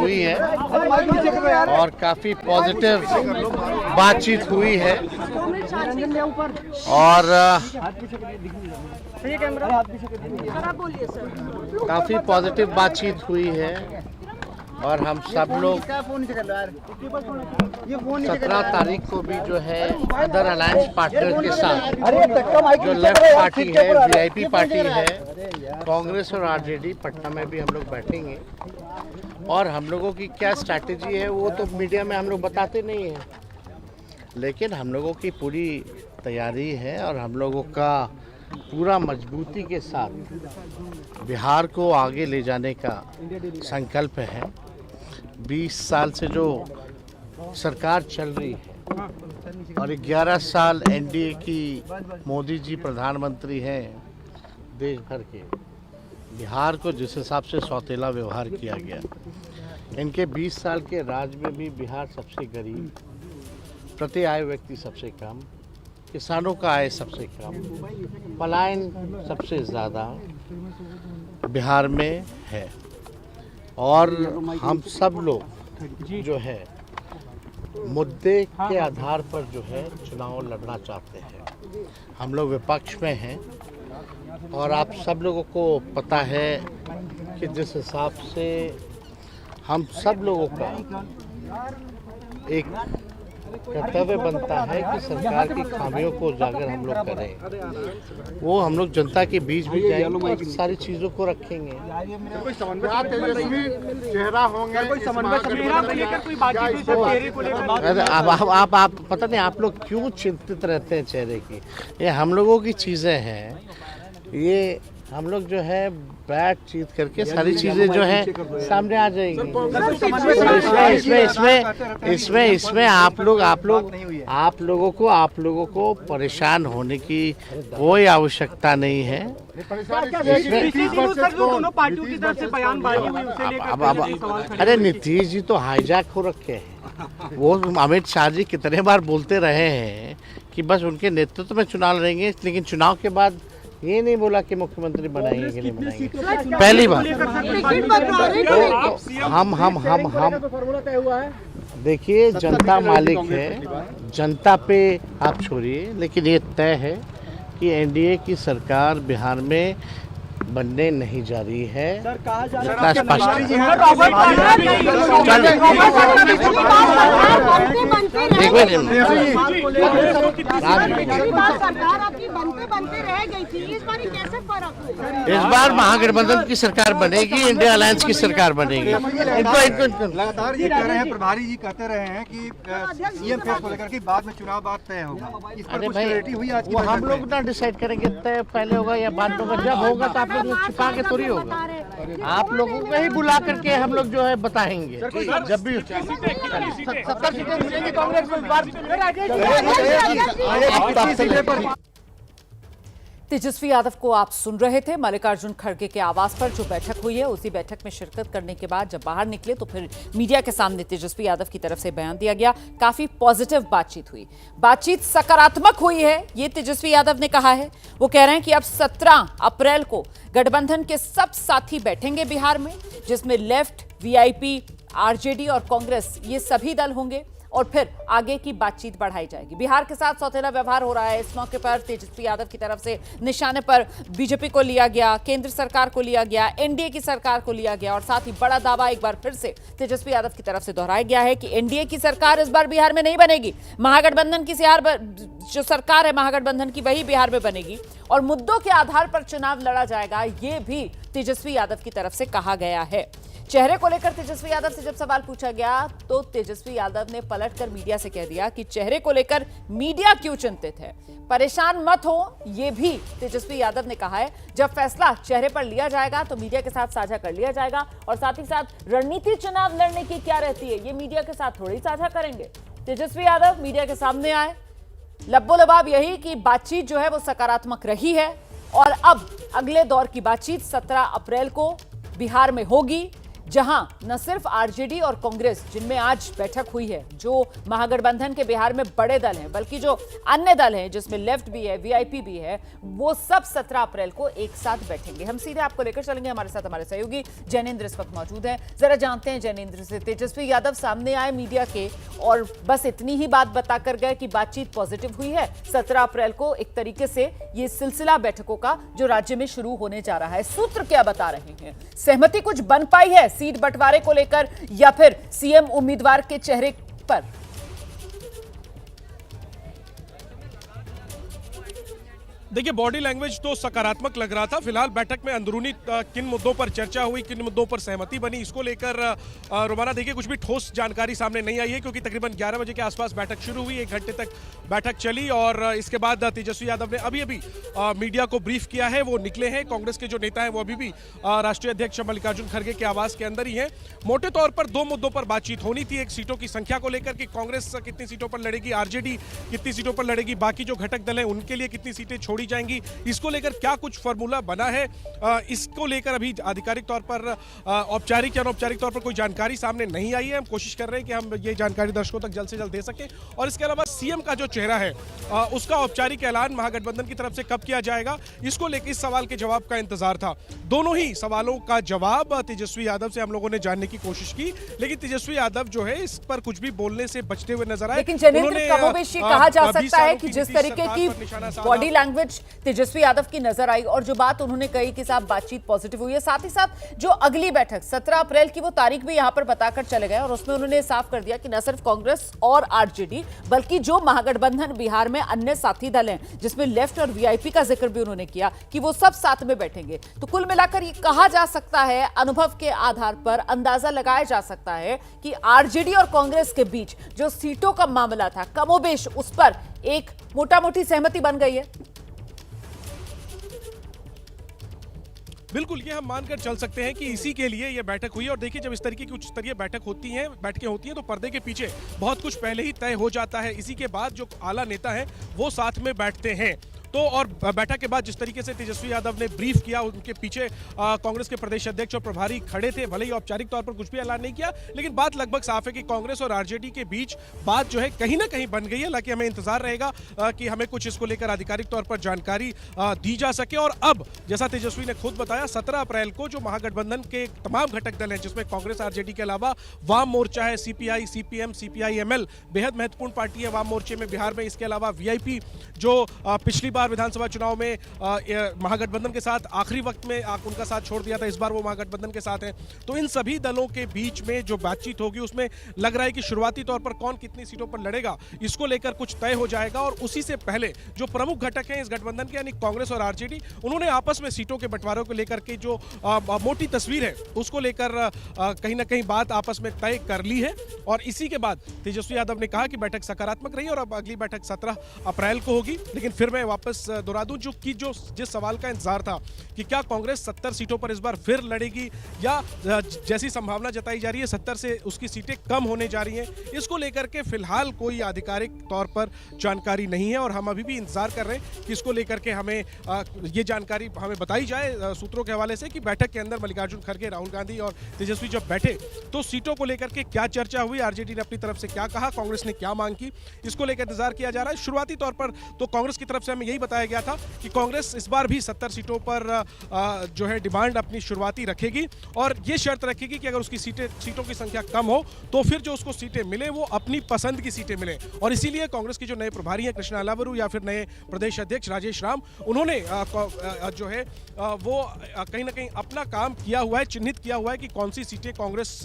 हुई है और काफ़ी पॉजिटिव बातचीत हुई है और काफ़ी पॉजिटिव बातचीत हुई है और हम सब लोग 17 तारीख को भी जो है अदर अलायंस पार्टनर के साथ जो लेफ्ट पार्टी है, वीआईपी पार्टी है, कांग्रेस और आरजेडी, पटना में भी हम लोग बैठेंगे और हम लोगों की क्या स्ट्रैटेजी है वो तो मीडिया में हम लोग बताते नहीं हैं, लेकिन हम लोगों की पूरी तैयारी है और हम लोगों का पूरा मजबूती के साथ बिहार को आगे ले जाने का संकल्प है। 20 साल से जो सरकार चल रही है और 11 साल एनडीए की मोदी जी प्रधानमंत्री हैं देश भर के, बिहार को जिस हिसाब से सौतेला व्यवहार किया गया, इनके 20 साल के राज में भी बिहार सबसे गरीब, प्रति आय व्यक्ति सबसे कम, किसानों का आय सबसे कम, पलायन सबसे ज़्यादा बिहार में है और हम सब लोग जो है मुद्दे के आधार पर जो है चुनाव लड़ना चाहते हैं। हम लोग विपक्ष में हैं और आप सब लोगों को पता है कि जिस हिसाब से हम सब लोगों का एक कर्तव्य बनता है कि सरकार की खामियों को उजागर हम लोग करें, वो हम लोग जनता के बीच भी जाएंगे और सारी चीज़ों को रखेंगे। आप पता नहीं आप लोग क्यों चिंतित रहते हैं चेहरे की, ये हम लोगों की चीज़ें हैं, ये हम लोग जो है बातचीत करके सारी चीजें जो है सामने आ जाएगी। इसमें आप लोगों को परेशान होने की कोई आवश्यकता नहीं है। अरे नीतीश जी तो हाईजैक हो रखे हैं, वो अमित शाह जी कितने बार बोलते रहे हैं कि बस उनके नेतृत्व में चुनाव लड़ेंगे, लेकिन चुनाव के बाद ये नहीं बोला कि मुख्यमंत्री बनाएंगे कि नहीं बनाएंगे। पहली बार हम देखिए, जनता मालिक है, जनता पे आप छोड़िए, लेकिन ये तय है कि एनडीए की सरकार बिहार में बनने नहीं जा रही है। इस बार महागठबंधन की सरकार बनेगी, इंडिया अलायंस की सरकार बनेगी। लगातार ये कह रहे हैं, प्रभारी जी कहते रहे हैं कि सीएम फेस को लेकर के बाद में चुनाव बाद तय होगा। इस पर कुछ क्लैरिटी हुई आज की? वो हम लोग ना डिसाइड करेंगे तय पहले होगा या बाद में होगा। जब होगा तो आप लोग छिपा के थोड़ी होगा, आप लोगों को ही बुला करके हम लोग जो है बताएंगे। जब भी 70 सीटें मिलेंगी कांग्रेस को, तेजस्वी यादव को आप सुन रहे थे। मल्लिकार्जुन खड़गे के आवास पर जो बैठक हुई है, उसी बैठक में शिरकत करने के बाद जब बाहर निकले तो फिर मीडिया के सामने तेजस्वी यादव की तरफ से बयान दिया गया। काफी पॉजिटिव बातचीत हुई, बातचीत सकारात्मक हुई है, ये तेजस्वी यादव ने कहा है। वो कह रहे हैं कि अब 17 अप्रैल को गठबंधन के सब साथी बैठेंगे बिहार में, जिसमें लेफ्ट, वीआईपी, आरजेडी और कांग्रेस, ये सभी दल होंगे और फिर आगे की बातचीत बढ़ाई जाएगी। बिहार के साथ सौतेला व्यवहार हो रहा है। इस मौके पर तेजस्वी यादव की तरफ से निशाने पर बीजेपी को लिया गया, केंद्र सरकार को लिया गया, एनडीए की सरकार को लिया गया और साथ ही बड़ा दावा एक बार फिर से तेजस्वी यादव की तरफ से दोहराया गया है कि एनडीए की सरकार इस बार बिहार में नहीं बनेगी, महागठबंधन की जो सरकार है महागठबंधन की, वही बिहार में बनेगी और मुद्दों के आधार पर चुनाव लड़ा जाएगा। ये भी तेजस्वी यादव की तरफ से कहा गया है। चेहरे को लेकर तेजस्वी यादव से जब सवाल पूछा गया तो तेजस्वी यादव ने पलटकर मीडिया से कह दिया कि चेहरे को लेकर मीडिया क्यों चिंतित है, परेशान मत हो। ये भी तेजस्वी यादव ने कहा है, जब फैसला चेहरे पर लिया जाएगा तो मीडिया के साथ साझा कर लिया जाएगा और साथ ही साथ रणनीति चुनाव लड़ने की क्या रहती है, ये मीडिया के साथ थोड़ी साझा करेंगे। तेजस्वी यादव मीडिया के सामने आए, लब्बो लबाब यही कि बातचीत जो है वो सकारात्मक रही है और अब अगले दौर की बातचीत 17 अप्रैल को बिहार में होगी, जहां न सिर्फ आरजेडी और कांग्रेस जिनमें आज बैठक हुई है, जो महागठबंधन के बिहार में बड़े दल हैं, बल्कि जो अन्य दल हैं जिसमें लेफ्ट भी है, वीआईपी भी है, वो सब 17 अप्रैल को एक साथ बैठेंगे। हम सीधे आपको लेकर चलेंगे, हमारे साथ हमारे सहयोगी जैनेंद्र इस वक्त मौजूद हैं। जरा जानते हैं जैनेंद्र से, तेजस्वी यादव सामने आए मीडिया के और बस इतनी ही बात बताकर गए कि बातचीत पॉजिटिव हुई है। 17 अप्रैल को एक तरीके से ये सिलसिला बैठकों का जो राज्य में शुरू होने जा रहा है, सूत्र क्या बता रहे हैं? सहमति कुछ बन पाई है सीट बंटवारे को लेकर या फिर सीएम उम्मीदवार के चेहरे पर? देखिए, बॉडी लैंग्वेज तो सकारात्मक लग रहा था। फिलहाल बैठक में अंदरूनी किन मुद्दों पर चर्चा हुई, किन मुद्दों पर सहमति बनी, इसको लेकर रोमाना देखिए कुछ भी ठोस जानकारी सामने नहीं आई है, क्योंकि तकरीबन 11 बजे के आसपास बैठक शुरू हुई, 1 घंटे तक बैठक चली और इसके बाद तेजस्वी यादव ने अभी मीडिया को ब्रीफ किया है। वो निकले हैं, कांग्रेस के जो नेता हैं वो अभी भी राष्ट्रीय अध्यक्ष मल्लिकार्जुन खड़गे के आवास के अंदर ही हैं। मोटे तौर पर 2 मुद्दों पर बातचीत होनी थी। एक, सीटों की संख्या को लेकर कि कांग्रेस कितनी सीटों पर लड़ेगी, आरजेडी कितनी सीटों पर लड़ेगी, बाकी जो घटक दल हैं उनके लिए कितनी सीटें छोड़ी जाएंगी, इसको लेकर क्या कुछ फॉर्मूला बना है, इसको लेकर अभी आधिकारिक तौर पर औपचारिक या अनौपचारिक तौर पर कोई जानकारी सामने नहीं आई है। हम कोशिश कर रहे हैं कि हम ये जानकारी दर्शकों तक जल्द से जल्द दे सकें। और इसके अलावा सीएम का जो चेहरा है उसका औपचारिक ऐलान महागठबंधन की तरफ से कब किया जाएगा, इसको लेकर इस सवाल के जवाब का इंतजार था। दोनों ही सवालों का जवाब तेजस्वी यादव से हम लोगों ने जानने की कोशिश की, लेकिन तेजस्वी यादव जो है इस पर कुछ भी बोलने से बचते हुए नजर आए। लेकिन जैनेंद्र, कमोबेश ये कहा जा सकता है कि जिस तरीके की बॉडी लैंग्वेज तेजस्वी यादव की नजर आई और जो बात उन्होंने कही कि साहब बातचीत पॉजिटिव हुई है, साथ ही साथ जो अगली बैठक 17 अप्रैल की वो तारीख भी यहां पर बताकर चले गए और उसमें उन्होंने साफ कर दिया कि न सिर्फ कांग्रेस और आरजेडी बल्कि जो महागठबंधन बिहार में अन्य साथी दल हैं जिसमें लेफ्ट और वीआईपी का जिक्र भी उन्होंने किया कि वो सब साथ में बैठेंगे। तो कुल मिलाकर ये कहा जा सकता है, अनुभव के आधार पर अंदाजा लगाया जा सकता है कि आरजेडी और कांग्रेस के बीच जो सीटों का मामला था, कमोबेश उस पर एक मोटा मोटी सहमति बन गई है। बिल्कुल, ये हम मानकर चल सकते हैं कि इसी के लिए ये बैठक हुई है। और देखिए, जब इस तरीके की उच्च स्तरीय बैठकें होती हैं तो पर्दे के पीछे बहुत कुछ पहले ही तय हो जाता है। इसी के बाद जो आला नेता हैं वो साथ में बैठते हैं। तो और बैठक के बाद जिस तरीके से तेजस्वी यादव ने ब्रीफ किया, उनके पीछे कांग्रेस के प्रदेश अध्यक्ष और प्रभारी खड़े थे। भले ही औपचारिक तौर पर कुछ भी ऐलान नहीं किया, लेकिन बात लगभग साफ है कि कांग्रेस और आरजेडी के बीच बात जो है कहीं ना कहीं बन गई है। हालांकि हमें इंतजार रहेगा कि हमें कुछ इसको लेकर आधिकारिक तौर पर जानकारी दी जा सके। और अब जैसा तेजस्वी ने खुद बताया, 17 अप्रैल को जो महागठबंधन के तमाम घटक दल हैं, जिसमें कांग्रेस आरजेडी के अलावा वाम मोर्चा है, सीपीआई, सीपीएम, सीपीआई-एमएल बेहद महत्वपूर्ण पार्टी है वाम मोर्चे में बिहार में। इसके अलावा वीआईपी जो पिछली बार विधानसभा चुनाव में महागठबंधन के साथ आखिरी वक्त में उनका साथ छोड़ दिया था, इस बार वो महागठबंधन के साथ हैं। तो इन सभी दलों के बीच में जो बातचीत होगी उसमें लग रहा है कि शुरुआती तौर पर कौन कितनी सीटों पर लड़ेगा इसको लेकर कुछ तय हो जाएगा। और उसी से पहले जो प्रमुख घटक हैं इस गठबंधन के, यानी कांग्रेस और आरजेडी, उन्होंने आपस में सीटों के बंटवारे को लेकर के जो मोटी तस्वीर है उसको लेकर कहीं ना कहीं बात आपस में तय कर ली है। और इसी के बाद तेजस्वी यादव ने कहा कि बैठक सकारात्मक रही और अब अगली बैठक 17 अप्रैल को होगी। लेकिन फिर मैं वापस दोहरा दूं जिस सवाल का इंतजार था कि क्या कांग्रेस 70 सीटों पर इस बार फिर लड़ेगी या जैसी संभावना जताई जा रही है 70 से उसकी सीटें कम होने जा रही हैं, इसको लेकर के फिलहाल कोई आधिकारिक तौर पर जानकारी नहीं है। और हम अभी भी इंतजार कर रहे हैं कि इसको लेकर के हमें ये जानकारी हमें बताई जाए सूत्रों के हवाले से कि बैठक के अंदर मल्लिकार्जुन खड़गे, राहुल गांधी और तेजस्वी जब बैठे तो सीटों को लेकर के क्या चर्चा हुई, आरजेडी ने अपनी तरफ से क्या कहा, कांग्रेस ने क्या मांग की, इसको लेकर इंतजार किया जा रहा है। शुरुआती तौर पर तो कांग्रेस की तरफ से हमें यही बताया गया था कि कांग्रेस इस बार भी 70 सीटों पर जो है डिमांड अपनी शुरुआती रखेगी और ये शर्त रखेगी कि अगर उसकी सीटों की संख्या कम हो तो फिर जो उसको सीटें मिले वो अपनी पसंद की सीटें मिले। और इसीलिए कांग्रेस के जो नए प्रभारी हैं कृष्णा अलावरू या फिर नए प्रदेश अध्यक्ष राजेश राम, उन्होंने जो है वो कहीं ना कहीं अपना काम किया हुआ है, चिन्हित किया हुआ है कि कौन सी सीटें कांग्रेस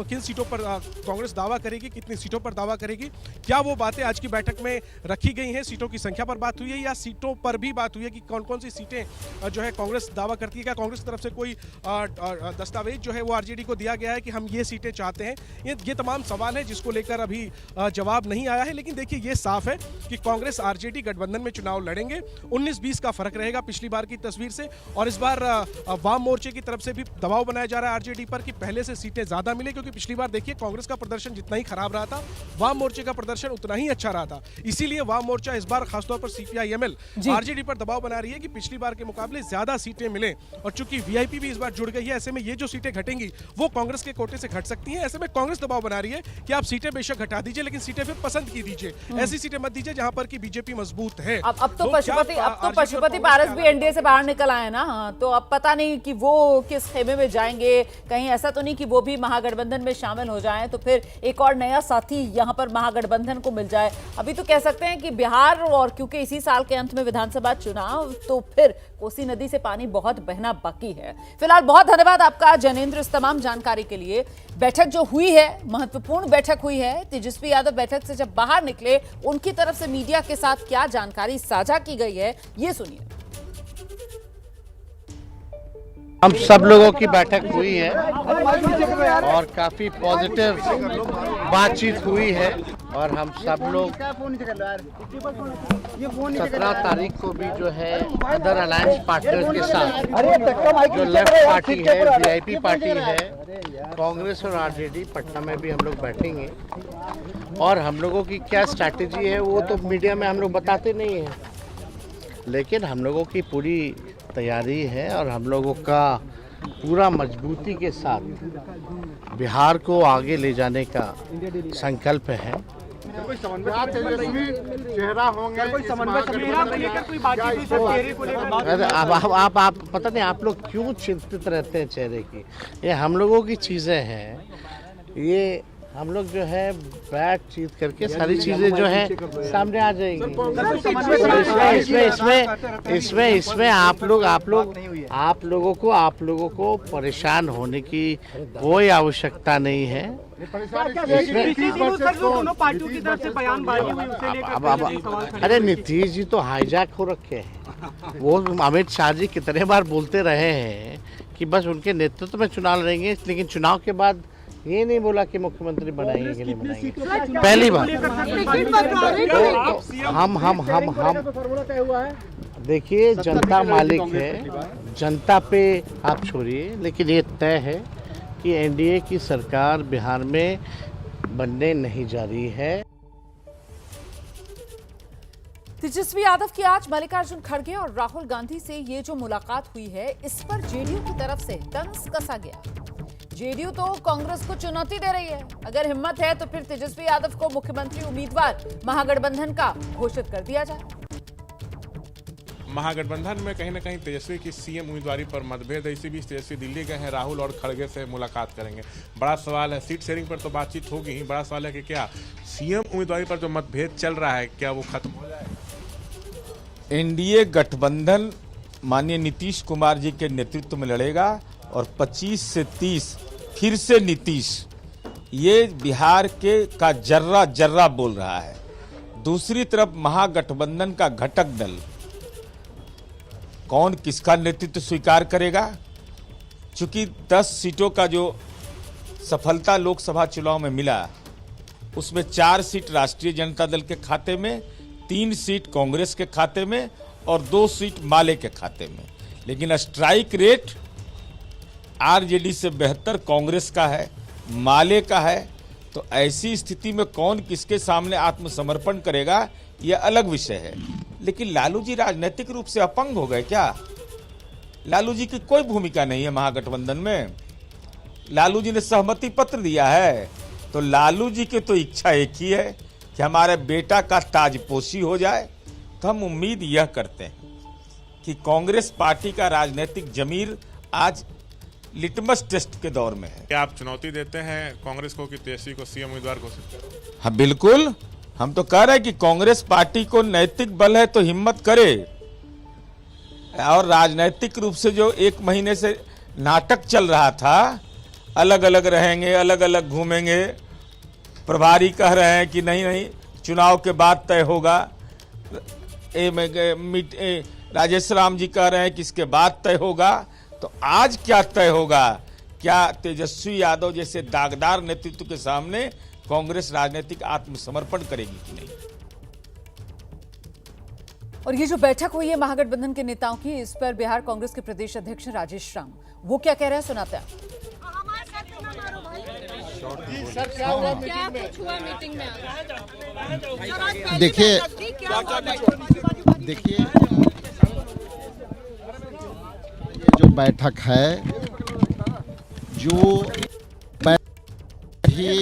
किन सीटों पर कांग्रेस दावा करेगी, कितनी सीटों पर दावा करेगी। क्या वो बातें आज की बैठक में रखी गई हैं, सीटों की संख्या पर बात हुई है या सीटों पर भी बात हुई है कि कौन कौन सी सीटें जो है कांग्रेस दावा करती है। क्या कांग्रेस की तरफ से कोई दस्तावेज जो है वो आरजेडी को दिया गया है कि हम ये सीटें चाहते हैं। ये तमाम सवाल है जिसको लेकर अभी जवाब नहीं आया है। लेकिन देखिए ये साफ है कि कांग्रेस आरजेडी गठबंधन में चुनाव लड़ेंगे। 19-20 का फर्क रहेगा पिछली बार की तस्वीर से। और इस बार वाम मोर्चे की तरफ से भी दबाव बनाया जा रहा है आरजेडी पर कि पहले से सीटें ज्यादा मिले, क्योंकि पिछली बार देखिए कांग्रेस का प्रदर्शन जितना ही खराब रहा था, वाम मोर्चे का प्रदर्शन उतना ही अच्छा रहा था। इसीलिए वाम मोर्चा इस बार खासतौर पर सीपीआई-एमएल आरजेडी पर दबाव बना रही है कि पिछली बार के मुकाबले ज्यादा सीटें मिले, और चूंकि वीआईपी भी इस बार जुड़ गई है, ऐसे में ये जो सीटें घटेंगी वो कांग्रेस के कोटे से घट सकती हैं। ऐसे में कांग्रेस दबाव बना रही है कि आप सीटें बेशक घटा दीजिए, लेकिन सीटें फिर पसंद की दीजिए, ऐसी सीटें मत दीजिए जहां पर कि बीजेपी मजबूत है। अब तो पशुपति पारस भी एनडीए से बाहर निकल आए ना, तो अब पता नहीं कि वो किस खेमे में जाएंगे। कहीं ऐसा तो नहीं कि वो भी महागठबंधन में शामिल हो जाएं, तो फिर एक और नया साथी यहां पर महागठबंधन को मिल जाए। अभी तो कह सकते हैं कि बिहार, और क्योंकि इसी साल के अंत में विधानसभा चुनाव, तो फिर कोसी नदी से पानी बहुत बहना बाकी है। फिलहाल बहुत धन्यवाद आपका जैनेंद्र इस तमाम जानकारी के लिए। बैठक जो हुई है, महत्वपूर्ण बैठक हुई है। तेजस्वी यादव बैठक से जब बाहर निकले, उनकी तरफ से मीडिया के साथ क्या जानकारी साझा की गई है, ये सुनिए। हम सब लोगों की बैठक हुई है और काफी पॉजिटिव बातचीत हुई है, और हम सब लोग 17 तारीख को भी जो है अदर अलायंस पार्टनर के साथ, जो लेफ्ट पार्टी है, वीआईपी पार्टी है, कांग्रेस और आरजेडी, पटना में भी हम लोग बैठेंगे। और हम लोगों की क्या स्ट्रैटेजी है वो तो मीडिया में हम लोग बताते नहीं हैं, लेकिन हम लोगों की पूरी तैयारी है और हम लोगों का पूरा मजबूती के साथ बिहार को आगे ले जाने का संकल्प है। कोई चेहरा होंगे, कोई समन्वय को लेकर कोई बातचीत, आप पता नहीं आप लोग क्यों चिंतित रहते हैं चेहरे की। ये हम लोगों की चीज़ें हैं, ये हम लोग जो है बातचीत करके सारी चीज़ें जो है सामने आ जाएंगी। इसमें आप लोगों को परेशान होने की कोई आवश्यकता नहीं है। अरे नीतीश जी तो हाईजैक हो रखे हैं। वो अमित शाह जी कितने बार बोलते रहे हैं कि बस उनके नेतृत्व में चुनाव लड़ेंगे, लेकिन चुनाव के बाद ये नहीं बोला कि मुख्यमंत्री बनाएंगे कि नहीं बनाएंगे। पहली बार तो हम देखिए, जनता मालिक है, जनता पे आप छोड़िए, लेकिन ये तय है कि एनडीए की सरकार बिहार में बनने नहीं जा रही है। तेजस्वी यादव की आज मल्लिकार्जुन खड़गे और राहुल गांधी से ये जो मुलाकात हुई है, इस पर जेडीयू की तरफ से तंज कसा गया। जेडीयू तो कांग्रेस को चुनौती दे रही है, अगर हिम्मत है तो फिर तेजस्वी यादव को मुख्यमंत्री उम्मीदवार महागठबंधन का घोषित कर दिया जाए। महागठबंधन में कहीं ना कहीं तेजस्वी की सीएम उम्मीदवारी पर मतभेद है। इसी बीच तेजस्वी दिल्ली गए हैं, राहुल और खड़गे से मुलाकात करेंगे। बड़ा सवाल है, सीट शेयरिंग पर तो बातचीत होगी ही, बड़ा सवाल है कि क्या सीएम उम्मीदवारी पर जो मतभेद चल रहा है क्या वो खत्म हो जाए। एनडीए गठबंधन माननीय नीतीश कुमार जी के नेतृत्व में लड़ेगा और 25 से 30 फिर से नीतीश, ये बिहार के का जर्रा जर्रा बोल रहा है। दूसरी तरफ महागठबंधन का घटक दल कौन किसका नेतृत्व स्वीकार करेगा, चूंकि 10 सीटों का जो सफलता लोकसभा चुनाव में मिला, उसमें 4 सीट राष्ट्रीय जनता दल के खाते में, 3 सीट कांग्रेस के खाते में और 2 सीट माले के खाते में। लेकिन स्ट्राइक रेट आरजेडी से बेहतर कांग्रेस का है, माले का है। तो ऐसी स्थिति में कौन किसके सामने आत्मसमर्पण करेगा, यह अलग विषय है। लेकिन लालू जी राजनीतिक रूप से अपंग हो गए क्या? लालू जी की कोई भूमिका नहीं है महागठबंधन में। लालू जी ने सहमति पत्र दिया है, तो लालू जी की तो इच्छा एक ही है कि हमारे बेटा का ताजपोशी हो जाए। तो हम उम्मीद यह करते हैं कि कांग्रेस पार्टी का राजनीतिक जमीर आज लिटमस टेस्ट के दौर में है। क्या आप चुनौती देते हैं कांग्रेस को कि तेजस्वी को सीएम उम्मीदवार घोषित करो? हाँ बिल्कुल, हम तो कह रहे हैं कि कांग्रेस पार्टी को नैतिक बल है तो हिम्मत करे। और राजनीतिक रूप से जो 1 महीने से नाटक चल रहा था, अलग अलग रहेंगे, अलग अलग घूमेंगे, प्रभारी कह रहे हैं कि नहीं चुनाव के बाद तय होगा, राजेश राम जी कह रहे हैं कि इसके बाद तय होगा। तो आज क्या तय होगा? क्या तेजस्वी यादव जैसे दागदार नेतृत्व के सामने कांग्रेस राजनीतिक आत्मसमर्पण करेगी कि नहीं? और ये जो बैठक हुई है महागठबंधन के नेताओं की, इस पर बिहार कांग्रेस के प्रदेश अध्यक्ष राजेश राम वो क्या कह रहे हैं, सुनाते हैं। सर क्या हुआ क्या कुछ हुआ मीटिंग में आज? देखिए ये जो बैठक है जो ही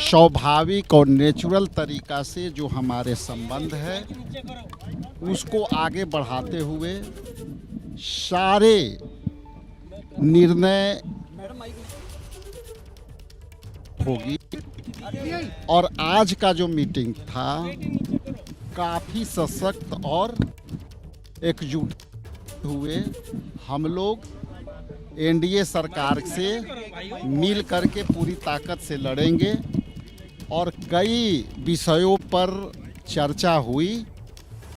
स्वाभाविक और नेचुरल तरीका से जो हमारे संबंध है उसको आगे बढ़ाते हुए सारे निर्णय होगी। और आज का जो मीटिंग था काफ़ी सशक्त और एकजुट हुए। हम लोग एनडीए सरकार से मिल करके पूरी ताकत से लड़ेंगे और कई विषयों पर चर्चा हुई।